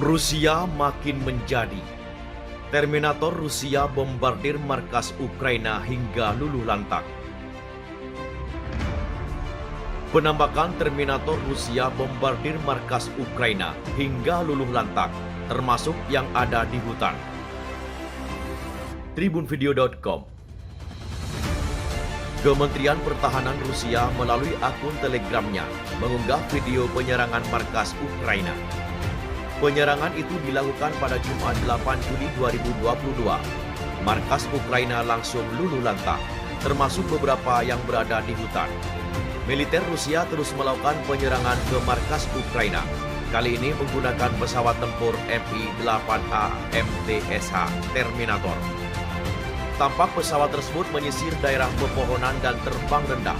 Rusia makin menjadi. Terminator Rusia bombardir markas Ukraina hingga luluh lantak. Penampakan Terminator Rusia bombardir markas Ukraina hingga luluh lantak, termasuk yang ada di hutan. Tribunvideo.com. Kementerian Pertahanan Rusia melalui akun Telegramnya mengunggah video penyerangan markas Ukraina. Penyerangan itu dilakukan pada Jumat 8 Juli 2022. Markas Ukraina langsung luluh lantak, termasuk beberapa yang berada di hutan. Militer Rusia terus melakukan penyerangan ke markas Ukraina. Kali ini menggunakan pesawat tempur Mi-8A MTSH Terminator. Tampak pesawat tersebut menyisir daerah pepohonan dan terbang rendah.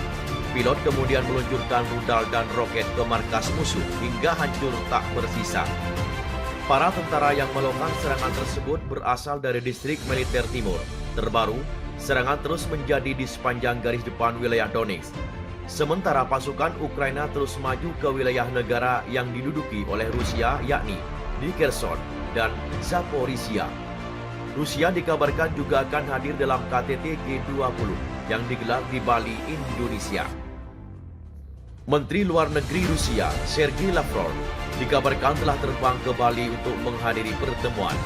Pilot kemudian meluncurkan rudal dan roket ke markas musuh hingga hancur tak bersisa. Para tentara yang melakukan serangan tersebut berasal dari distrik militer timur. Terbaru, serangan terus menjadi di sepanjang garis depan wilayah Donetsk. Sementara pasukan Ukraina terus maju ke wilayah negara yang diduduki oleh Rusia, yakni di Kherson dan Zaporizhia. Rusia dikabarkan juga akan hadir dalam KTT G20 yang digelar di Bali, Indonesia. Menteri Luar Negeri Rusia, Sergei Lavrov, dikabarkan telah terbang ke Bali untuk menghadiri pertemuan.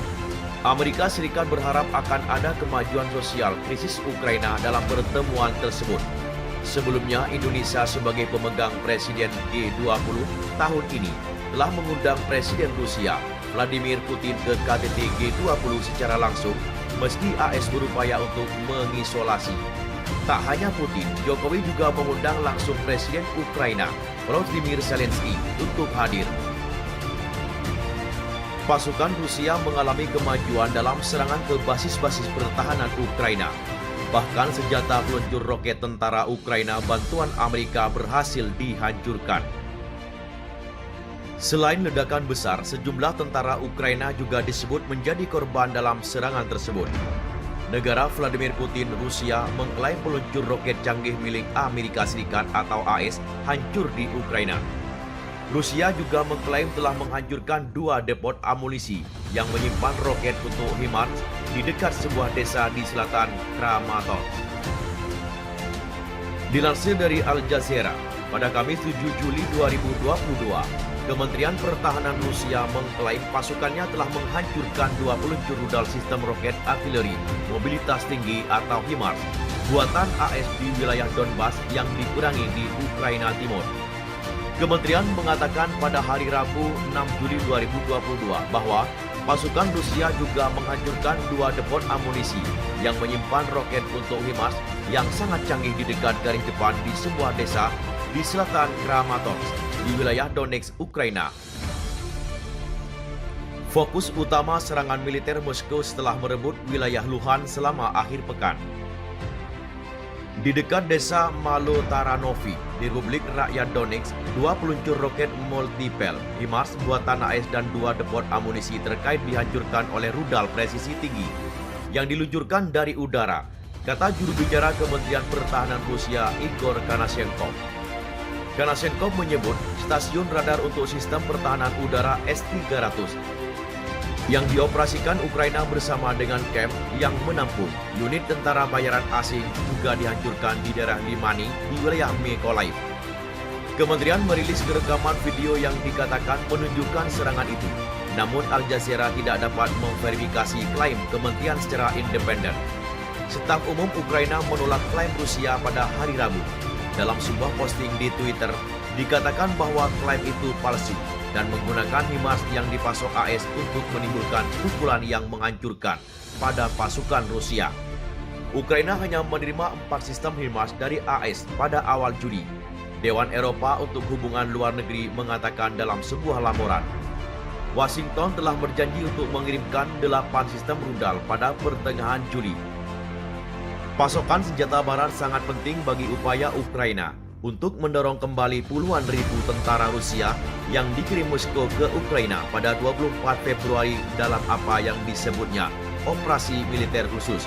Amerika Serikat berharap akan ada kemajuan sosial krisis Ukraina dalam pertemuan tersebut. Sebelumnya, Indonesia sebagai pemegang Presiden G20 tahun ini telah mengundang Presiden Rusia, Vladimir Putin ke KTT G20 secara langsung, meski AS berupaya untuk mengisolasi. Tak hanya Putin, Jokowi juga mengundang langsung Presiden Ukraina, Volodymyr Zelensky, untuk hadir. Pasukan Rusia mengalami kemajuan dalam serangan ke basis-basis pertahanan Ukraina. Bahkan senjata peluncur roket tentara Ukraina bantuan Amerika berhasil dihancurkan. Selain ledakan besar, sejumlah tentara Ukraina juga disebut menjadi korban dalam serangan tersebut. Negara Vladimir Putin, Rusia, mengklaim peluncur roket canggih milik Amerika Serikat atau AS hancur di Ukraina. Rusia juga mengklaim telah menghancurkan 2 depot amunisi yang menyimpan roket untuk HIMARS di dekat sebuah desa di selatan Kramatorsk. Dilansir dari Al Jazeera, pada Kamis 7 Juli 2022, Kementerian Pertahanan Rusia mengklaim pasukannya telah menghancurkan 2 peluncur rudal sistem roket artileri mobilitas tinggi atau HIMARS buatan AS di wilayah Donbas yang dikurangi di Ukraina Timur. Kementerian mengatakan pada hari Rabu 6 Juli 2022 bahwa pasukan Rusia juga menghancurkan 2 depot amunisi yang menyimpan roket untuk HIMARS yang sangat canggih di dekat garis depan di sebuah desa di selatan Kramatorsk di wilayah Donetsk, Ukraina. Fokus utama serangan militer Moskow setelah merebut wilayah Luhansk selama akhir pekan. Di dekat desa Malotaranovi di Republik Rakyat Donetsk, 2 peluncur roket multipel HIMARS buatan AS dan 2 depot amunisi terkait dihancurkan oleh rudal presisi tinggi yang diluncurkan dari udara, kata juru bicara Kementerian Pertahanan Rusia Igor Konashenkov. Konashenkov menyebut stasiun radar untuk sistem pertahanan udara S-300 yang dioperasikan Ukraina bersama dengan camp yang menampung unit tentara bayaran asing juga dihancurkan di daerah Limani di wilayah Mykolaiv. Kementerian merilis rekaman video yang dikatakan menunjukkan serangan itu, namun Al Jazeera tidak dapat memverifikasi klaim kementerian secara independen. Staf Umum Ukraina menolak klaim Rusia pada hari Rabu. Dalam sebuah posting di Twitter, dikatakan bahwa klaim itu palsu dan menggunakan HIMARS yang dipasok AS untuk menimbulkan pukulan yang menghancurkan pada pasukan Rusia. Ukraina hanya menerima 4 sistem HIMARS dari AS pada awal Juli. Dewan Eropa untuk Hubungan Luar Negeri mengatakan dalam sebuah laporan, Washington telah berjanji untuk mengirimkan 8 sistem rudal pada pertengahan Juli. Pasokan senjata barat sangat penting bagi upaya Ukraina untuk mendorong kembali puluhan ribu tentara Rusia yang dikirim Moskow ke Ukraina pada 24 Februari dalam apa yang disebutnya operasi militer khusus.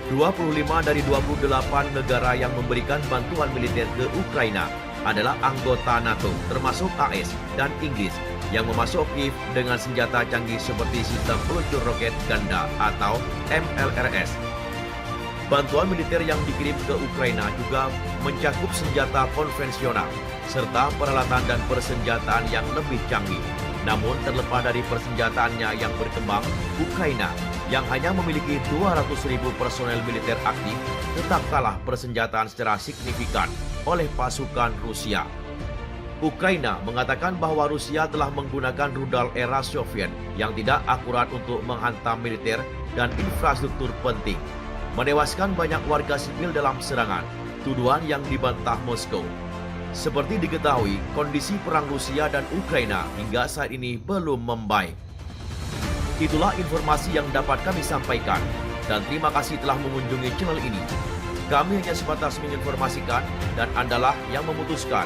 25 dari 28 negara yang memberikan bantuan militer ke Ukraina adalah anggota NATO, termasuk AS dan Inggris, yang memasuk Kiev dengan senjata canggih seperti sistem peluncur roket ganda atau MLRS. Bantuan militer yang dikirim ke Ukraina juga mencakup senjata konvensional, serta peralatan dan persenjataan yang lebih canggih. Namun terlepas dari persenjataannya yang berkembang, Ukraina yang hanya memiliki 200.000 personel militer aktif tetap kalah persenjataan secara signifikan oleh pasukan Rusia. Ukraina mengatakan bahwa Rusia telah menggunakan rudal era Soviet yang tidak akurat untuk menghantam militer dan infrastruktur penting, menewaskan banyak warga sipil dalam serangan, tuduhan yang dibantah Moskow. Seperti diketahui, kondisi perang Rusia dan Ukraina hingga saat ini belum membaik. Itulah informasi yang dapat kami sampaikan, dan terima kasih telah mengunjungi channel ini. Kami hanya sebatas menginformasikan, dan Andalah yang memutuskan